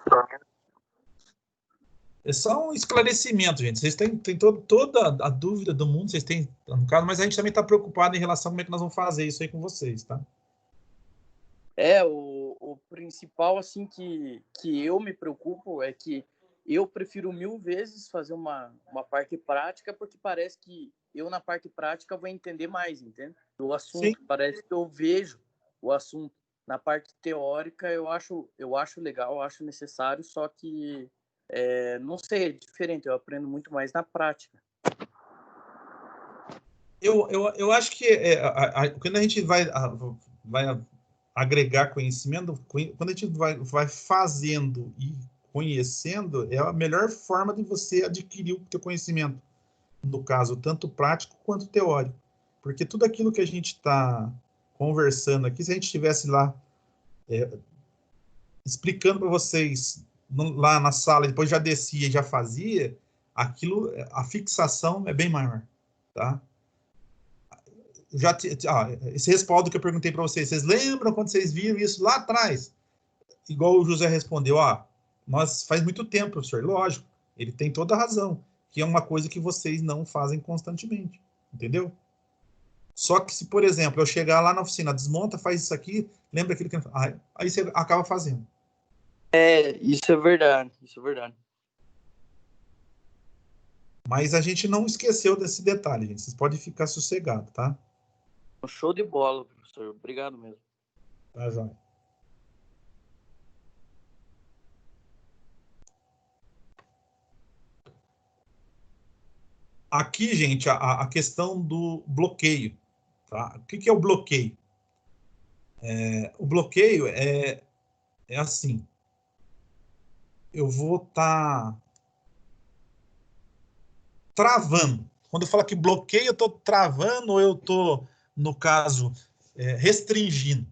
É só um esclarecimento, gente. Vocês têm toda a dúvida do mundo, vocês têm, no caso, mas a gente também está preocupado em relação a como é que nós vamos fazer isso aí com vocês, tá? O principal, assim, que eu me preocupo é que eu prefiro 1000 vezes fazer uma parte prática, porque parece que eu, na parte prática, vou entender mais, entende? Do assunto. Sim. Parece que eu vejo o assunto. Na parte teórica, eu acho legal, eu acho necessário, só que, não sei, é diferente. Eu aprendo muito mais na prática. Eu acho que quando a gente vai agregar conhecimento, quando a gente vai fazendo e conhecendo, é a melhor forma de você adquirir o teu conhecimento, no caso, tanto prático quanto teórico. Porque tudo aquilo que a gente está conversando aqui, se a gente estivesse lá explicando para vocês lá na sala, depois já descia e já fazia, aquilo, a fixação é bem maior, tá? Esse respaldo que eu perguntei para vocês lembram quando vocês viram isso lá atrás? Igual o José respondeu, nós faz muito tempo, professor. Lógico, ele tem toda a razão, que é uma coisa que vocês não fazem constantemente, entendeu? Só que se, por exemplo, eu chegar lá na oficina, desmonta, faz isso aqui, lembra aquilo que aí você acaba fazendo. Isso é verdade, isso é verdade. Mas a gente não esqueceu desse detalhe, gente. Vocês podem ficar sossegados, tá? Show de bola, professor. Obrigado mesmo. Tá, João. Aqui, gente, a questão do bloqueio. Tá? O que é o bloqueio? O bloqueio é assim. Eu vou estar travando. Quando eu falo que bloqueio, eu estou travando ou eu estou, no caso, restringindo.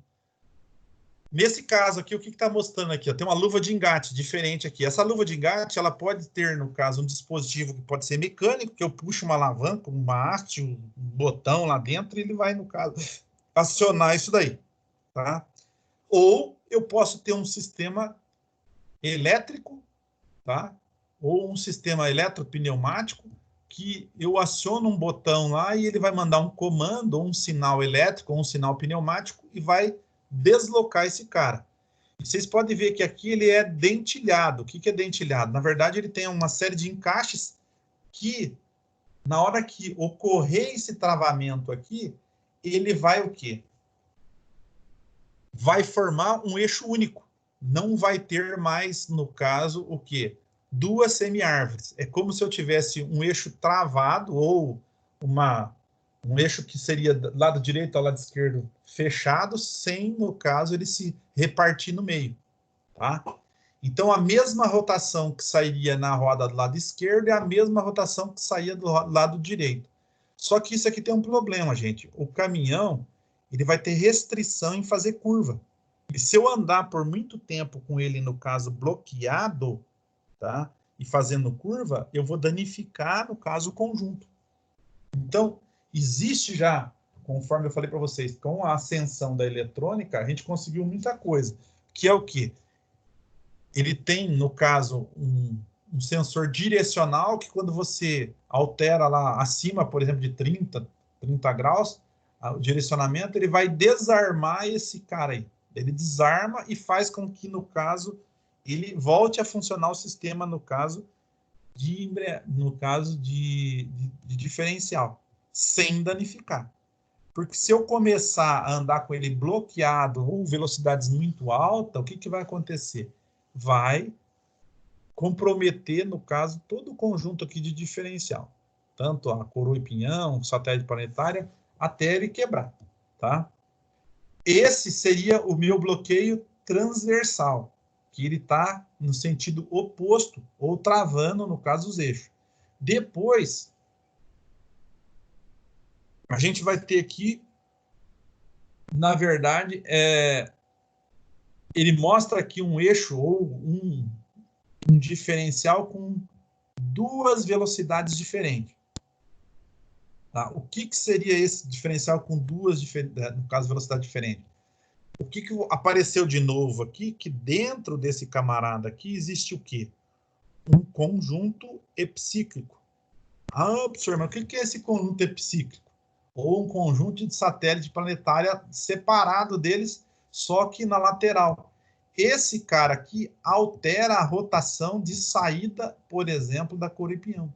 Nesse caso aqui, o que está mostrando aqui? Tem uma luva de engate diferente aqui. Essa luva de engate, ela pode ter, no caso, um dispositivo que pode ser mecânico, que eu puxo uma alavanca, uma haste, um botão lá dentro, e ele vai, no caso, acionar isso daí. Tá? Ou eu posso ter um sistema elétrico, tá? Ou um sistema eletropneumático, que eu aciono um botão lá e ele vai mandar um comando, ou um sinal elétrico, ou um sinal pneumático, e vai deslocar esse cara. E vocês podem ver que aqui ele é dentilhado. O que é dentilhado? Na verdade, ele tem uma série de encaixes que, na hora que ocorrer esse travamento aqui, ele vai o quê? Vai formar um eixo único. Não vai ter mais, no caso, o quê? Duas semi-árvores. É como se eu tivesse um eixo travado ou um eixo que seria do lado direito ao lado esquerdo fechado, sem, no caso, ele se repartir no meio. Tá? Então, a mesma rotação que sairia na roda do lado esquerdo é a mesma rotação que saía do lado direito. Só que isso aqui tem um problema, gente. O caminhão, ele vai ter restrição em fazer curva. E se eu andar por muito tempo com ele, no caso, bloqueado, tá? E fazendo curva, eu vou danificar, no caso, o conjunto. Então, existe já, conforme eu falei para vocês, com a ascensão da eletrônica, a gente conseguiu muita coisa. Que é o quê? Ele tem, no caso, um sensor direcional que quando você altera lá acima, por exemplo, de 30 graus, o direcionamento, ele vai desarmar esse cara aí. Ele desarma e faz com que, no caso, ele volte a funcionar o sistema, no caso de diferencial, sem danificar. Porque se eu começar a andar com ele bloqueado ou velocidades muito altas, o que vai acontecer? Vai comprometer, no caso, todo o conjunto aqui de diferencial. Tanto a coroa e pinhão, satélite planetária, até ele quebrar, tá? Esse seria o meu bloqueio transversal, que ele está no sentido oposto, ou travando, no caso, os eixos. Depois, a gente vai ter aqui na verdade, ele mostra aqui um eixo ou um diferencial com duas velocidades diferentes. Tá? O que seria esse diferencial com duas, no caso, velocidade diferente? O que apareceu de novo aqui? Que dentro desse camarada aqui existe o quê? Um conjunto epicíclico. Ah, professor, mas o que é esse conjunto epicíclico? Ou um conjunto de satélite planetária separado deles, só que na lateral. Esse cara aqui altera a rotação de saída, por exemplo, da coroa e pinhão.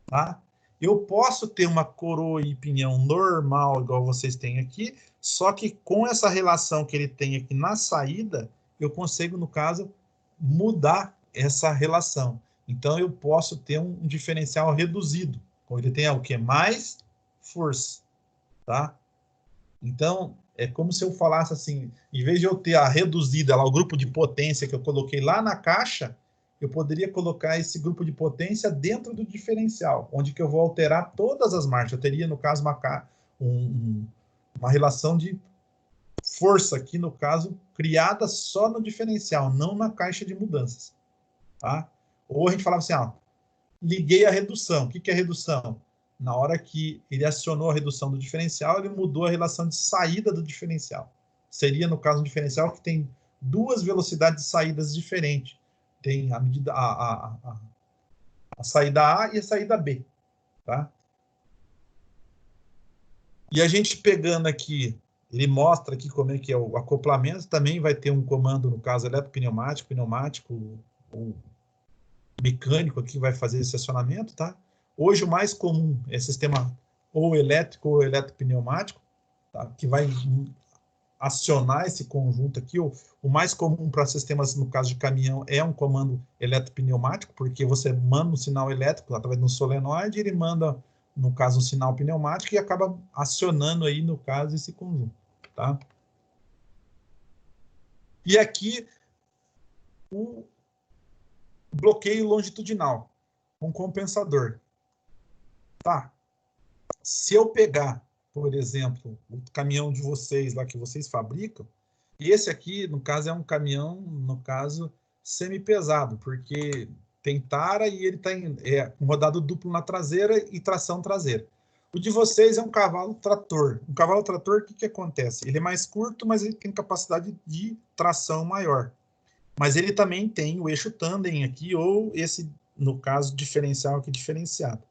Tá? Eu posso ter uma coroa e pinhão normal, igual vocês têm aqui, só que com essa relação que ele tem aqui na saída, eu consigo, no caso, mudar essa relação. Então, eu posso ter um diferencial reduzido. Ele tem o quê? Mais força. Tá? Então, é como se eu falasse assim, em vez de eu ter a reduzida, lá, o grupo de potência que eu coloquei lá na caixa, eu poderia colocar esse grupo de potência dentro do diferencial, onde que eu vou alterar todas as marchas. Eu teria, no caso, uma relação de força aqui, no caso, criada só no diferencial, não na caixa de mudanças. Tá? Ou a gente falava assim, liguei a redução. O que é redução? Na hora que ele acionou a redução do diferencial, ele mudou a relação de saída do diferencial. Seria, no caso, um diferencial que tem duas velocidades de saídas diferentes. Tem a medida a saída A e a saída B. Tá? E a gente pegando aqui, ele mostra aqui como é que é o acoplamento, também vai ter um comando, no caso, eletropneumático, pneumático, ou mecânico aqui vai fazer esse acionamento, tá? Hoje o mais comum é sistema ou elétrico ou eletropneumático, tá? Que vai acionar esse conjunto aqui. O mais comum para sistemas, no caso de caminhão, é um comando eletropneumático, porque você manda um sinal elétrico através de um solenoide, ele manda, no caso, um sinal pneumático e acaba acionando aí, no caso, esse conjunto, tá? E aqui, o bloqueio longitudinal, com compensador. Tá. Se eu pegar, por exemplo, o caminhão de vocês lá que vocês fabricam, e esse aqui, no caso, é um caminhão, no caso, semi-pesado, porque tem tara e ele está com rodado duplo na traseira e tração traseira. O de vocês é um cavalo trator. Um cavalo trator, o que acontece? Ele é mais curto, mas ele tem capacidade de tração maior. Mas ele também tem o eixo tandem aqui, ou esse, no caso, diferencial aqui diferenciado.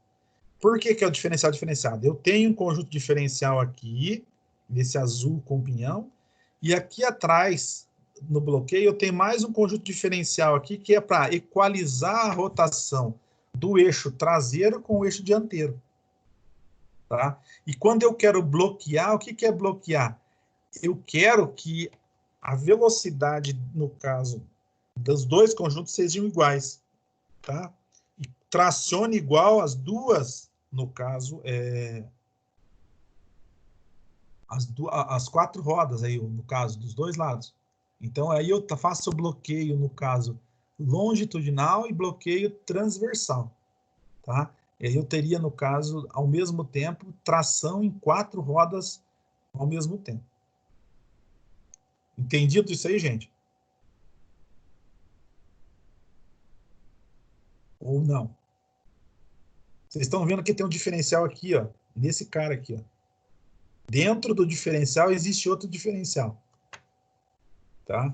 Por que é o diferencial diferenciado? Eu tenho um conjunto diferencial aqui, nesse azul com pinhão, e aqui atrás, no bloqueio, eu tenho mais um conjunto diferencial aqui, que é para equalizar a rotação do eixo traseiro com o eixo dianteiro. Tá? E quando eu quero bloquear, o que é bloquear? Eu quero que a velocidade, no caso, dos dois conjuntos sejam iguais. Tá? E tracione igual as duas, no caso, as quatro rodas, aí, no caso, dos dois lados. Então, aí eu faço o bloqueio, no caso, longitudinal e bloqueio transversal. Tá? E aí eu teria, no caso, ao mesmo tempo, tração em quatro rodas ao mesmo tempo. Entendido isso aí, gente? Ou não? Vocês estão vendo que tem um diferencial aqui, ó, nesse cara aqui, ó. Dentro do diferencial existe outro diferencial. Tá?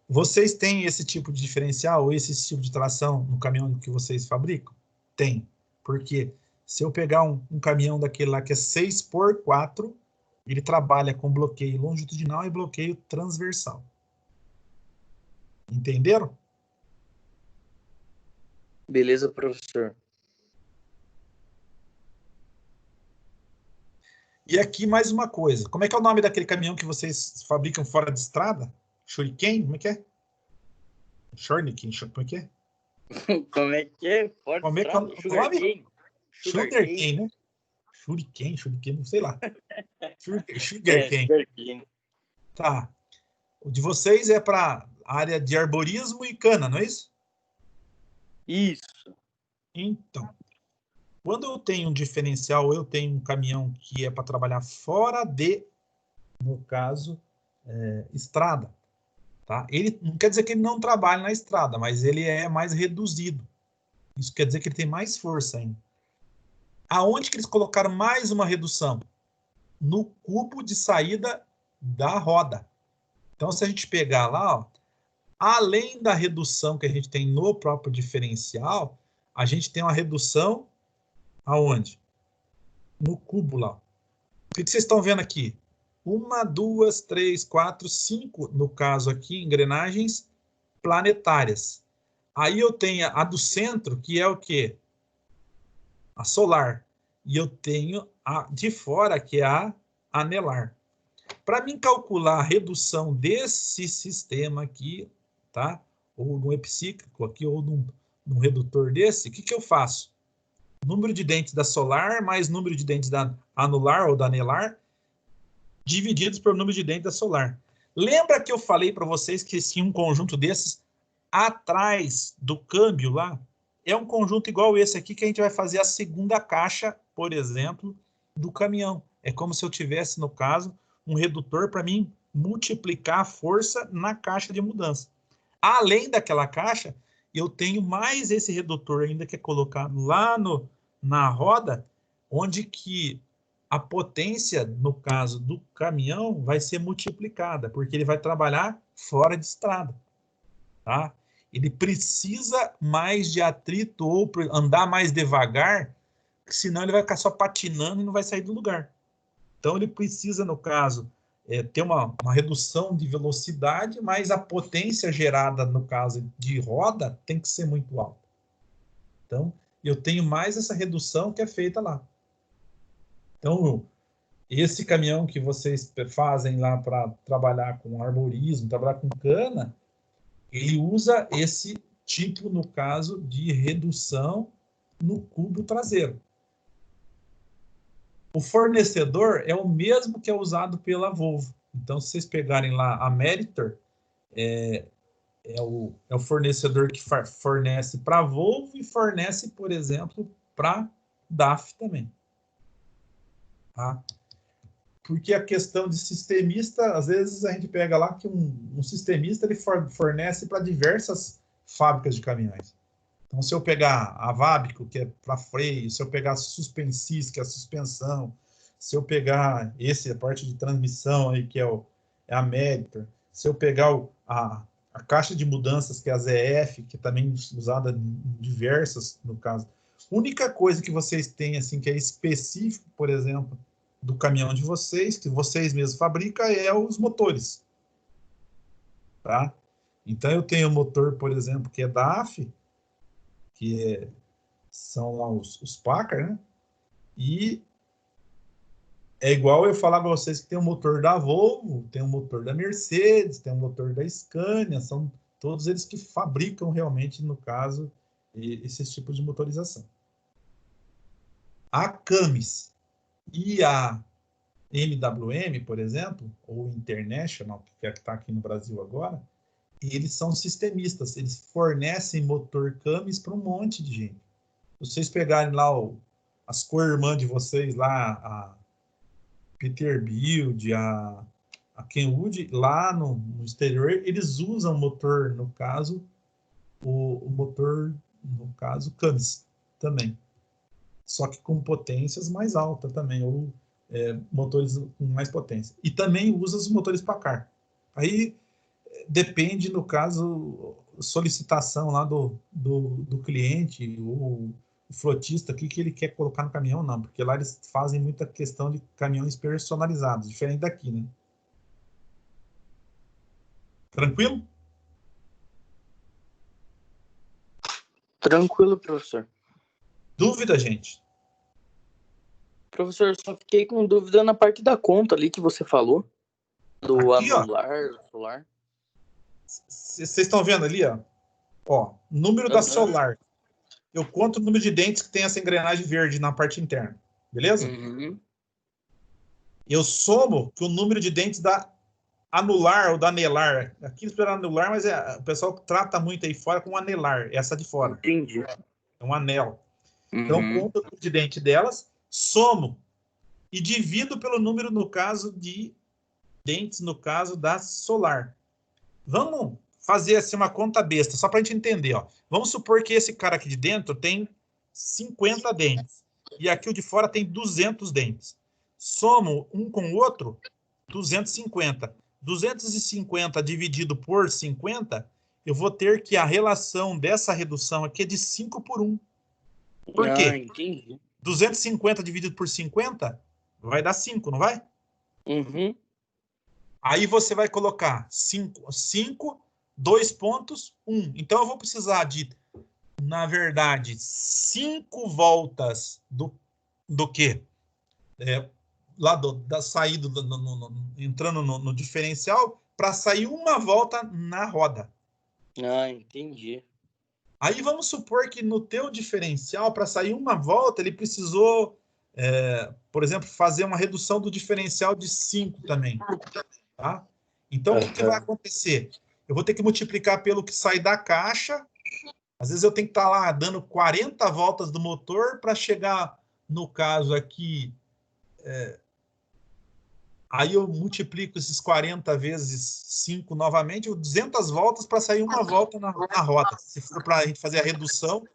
Vocês têm esse tipo de diferencial ou esse tipo de tração no caminhão que vocês fabricam? Tem. Porque se eu pegar um caminhão daquele lá que é 6x4, ele trabalha com bloqueio longitudinal e bloqueio transversal. Entenderam? Beleza, professor. E aqui mais uma coisa. Como é que é o nome daquele caminhão que vocês fabricam fora de estrada? Shuriken? Como é que é? Shuriken? Como é que é? Como é que é? Fora Como é que é o nome? Sugarcane. Sugarcane, né? Shuriken, não sei lá. Sugarcane. Sugarcane. Tá. O de vocês é para área de arborismo e cana, não é isso? Isso. Então, quando eu tenho um diferencial, eu tenho um caminhão que é para trabalhar fora de no caso, estrada. Tá? Ele não quer dizer que ele não trabalha na estrada, mas ele é mais reduzido. Isso quer dizer que ele tem mais força ainda. Aonde que eles colocaram mais uma redução? No cubo de saída da roda. Então, se a gente pegar lá, ó, além da redução que a gente tem no próprio diferencial, a gente tem uma redução aonde? No cubo lá. O que vocês estão vendo aqui? 1, 2, 3, 4, 5, no caso aqui, engrenagens planetárias. Aí eu tenho a do centro, que é o quê? A solar. E eu tenho a de fora, que é a anelar. Para mim calcular a redução desse sistema aqui, tá? Ou no epicíclico aqui, ou num redutor desse, o que eu faço? Número de dentes da solar mais número de dentes da anular ou da anelar, divididos pelo número de dentes da solar. Lembra que eu falei para vocês que tinha um conjunto desses atrás do câmbio lá? É um conjunto igual esse aqui que a gente vai fazer a segunda caixa, por exemplo, do caminhão. É como se eu tivesse, no caso, um redutor para mim multiplicar a força na caixa de mudança. Além daquela caixa, eu tenho mais esse redutor ainda que é colocado lá na roda, onde que a potência, no caso do caminhão, vai ser multiplicada, porque ele vai trabalhar fora de estrada. Tá? Ele precisa mais de atrito ou andar mais devagar, senão ele vai ficar só patinando e não vai sair do lugar. Então ele precisa, no caso, ter uma redução de velocidade, mas a potência gerada, no caso de roda, tem que ser muito alta. Então, eu tenho mais essa redução que é feita lá. Então, esse caminhão que vocês fazem lá para trabalhar com arborismo, trabalhar com cana, ele usa esse tipo, no caso, de redução no cubo traseiro. O fornecedor é o mesmo que é usado pela Volvo. Então, se vocês pegarem lá a Meritor, é o fornecedor que fornece para a Volvo e fornece, por exemplo, para DAF também. Tá? Porque a questão de sistemista, às vezes a gente pega lá que um sistemista ele fornece para diversas fábricas de caminhões. Então, se eu pegar a Vabico, que é para freio, se eu pegar a Suspensis, que é a suspensão, se eu pegar a parte de transmissão, aí, que é a Meritor, se eu pegar a caixa de mudanças, que é a ZF, que é também usada em diversas, no caso. A única coisa que vocês têm, assim, que é específico, por exemplo, do caminhão de vocês, que vocês mesmos fabricam, é os motores. Tá? Então, eu tenho o motor, por exemplo, que é DAF, que são lá os Packard, né? E é igual eu falar para vocês que tem um motor da Volvo, tem um motor da Mercedes, tem um motor da Scania, são todos eles que fabricam realmente, no caso, esses tipos de motorização. A Camis e a MWM, por exemplo, ou International, que é a que está aqui no Brasil agora, eles são sistemistas, eles fornecem motor Camis para um monte de gente. Se vocês pegarem lá as co-irmãs de vocês lá, a Peterbilt, a Kenwood, lá no exterior, eles usam motor, no caso, o motor, no caso, Camis também. Só que com potências mais altas também, ou motores com mais potência. E também usa os motores Packard. Aí depende, no caso, solicitação lá do cliente, o frotista, o que ele quer colocar no caminhão, não, porque lá eles fazem muita questão de caminhões personalizados, diferente daqui, né? Tranquilo? Tranquilo, professor. Dúvida, gente? Professor, só fiquei com dúvida na parte da conta ali que você falou, do aqui, anular, solar. Vocês estão vendo ali, ó, número da solar. Eu conto o número de dentes que tem essa engrenagem verde na parte interna, beleza? Uhum. Eu somo que o número de dentes da anular ou da anelar. Aqui eles fizeram anular, mas o pessoal trata muito aí fora com anelar, essa de fora. Entendi. É um anel. Uhum. Então, conto o número de dente delas, somo e divido pelo número, no caso, de dentes no caso da Solar. Vamos fazer assim uma conta besta, só para a gente entender. Ó. Vamos supor que esse cara aqui de dentro tem 50 dentes. E aqui o de fora tem 200 dentes. Somo um com o outro, 250. 250 dividido por 50, eu vou ter que a relação dessa redução aqui é de 5 por 1. Por quê? Entendi. 250 dividido por 50 vai dar 5, não vai? Uhum. Aí você vai colocar 5, 2 pontos, 1. Então eu vou precisar de, na verdade, 5 voltas do quê? Lá da saída, entrando no diferencial, para sair uma volta na roda. Entendi. Aí vamos supor que no teu diferencial, para sair uma volta, ele precisou, por exemplo, fazer uma redução do diferencial de 5 também. Tá? Então, o que vai acontecer? Eu vou ter que multiplicar pelo que sai da caixa. Às vezes eu tenho que estar lá dando 40 voltas do motor para chegar, no caso aqui, aí eu multiplico esses 40 vezes 5 novamente, 200 voltas para sair uma volta na roda. Se for para a gente fazer a redução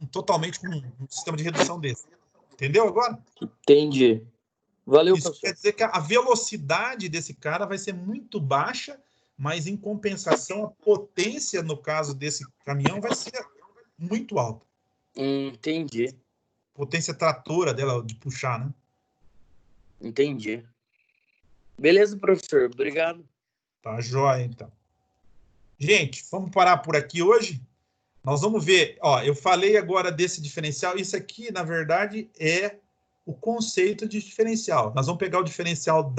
totalmente com um sistema de redução desse. Entendeu agora? Entendi. Valeu, Isso professor. quer dizer que a velocidade desse cara vai ser muito baixa, mas em compensação a potência, no caso desse caminhão, vai ser muito alta. Entendi. Potência tratora dela de puxar, né? Entendi. Beleza, professor. Obrigado. Tá jóia, então. Gente, vamos parar por aqui hoje. Nós vamos ver, ó, eu falei agora desse diferencial, isso aqui, na verdade, é o conceito de diferencial. Nós vamos pegar o diferencial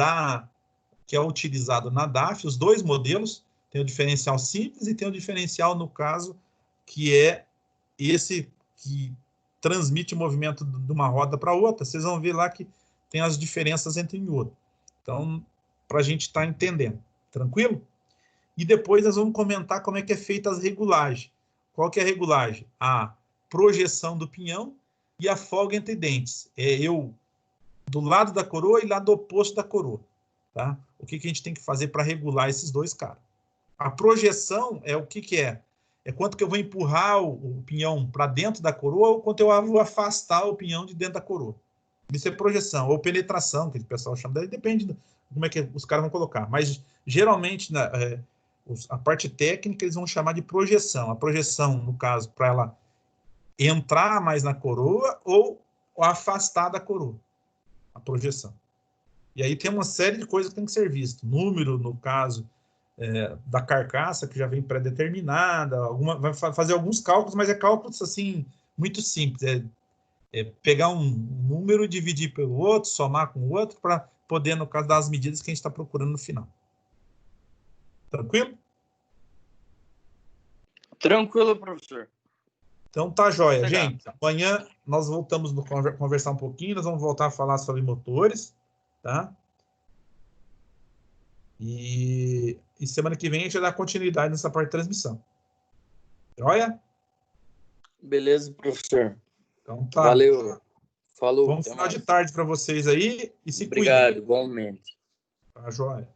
que é utilizado na DAF, os dois modelos, tem o diferencial simples e tem o diferencial, no caso, que é esse que transmite o movimento de uma roda para outra. Vocês vão ver lá que tem as diferenças entre um e outro. Então, para a gente estar entendendo. Tranquilo? E depois nós vamos comentar como é que é feita as regulagens. Qual que é a regulagem? A projeção do pinhão e a folga entre dentes. É eu do lado da coroa e lado oposto da coroa. Tá? O que a gente tem que fazer para regular esses dois caras? A projeção é o que é? É quanto que eu vou empurrar o pinhão para dentro da coroa ou quanto eu vou afastar o pinhão de dentro da coroa. Isso é projeção, ou penetração, que o pessoal chama. Daí depende de como é que os caras vão colocar. Mas, geralmente, a parte técnica, eles vão chamar de projeção. A projeção, no caso, para ela entrar mais na coroa ou afastar da coroa. A projeção. E aí tem uma série de coisas que tem que ser visto. Número, no caso, da carcaça, que já vem pré-determinada. Vai fazer alguns cálculos, mas é cálculos, assim, muito simples. Pegar um número, dividir pelo outro, somar com o outro, para poder, no caso, dar as medidas que a gente está procurando no final. Tranquilo? Tranquilo, professor. Então tá jóia, gente. Amanhã nós voltamos a conversar um pouquinho, nós vamos voltar a falar sobre motores, tá? E semana que vem a gente vai dar continuidade nessa parte de transmissão. Jóia? Beleza, professor. Então tá. Valeu. Falou. Bom final de tarde para vocês aí e se cuidem. Obrigado, igualmente. Tá jóia.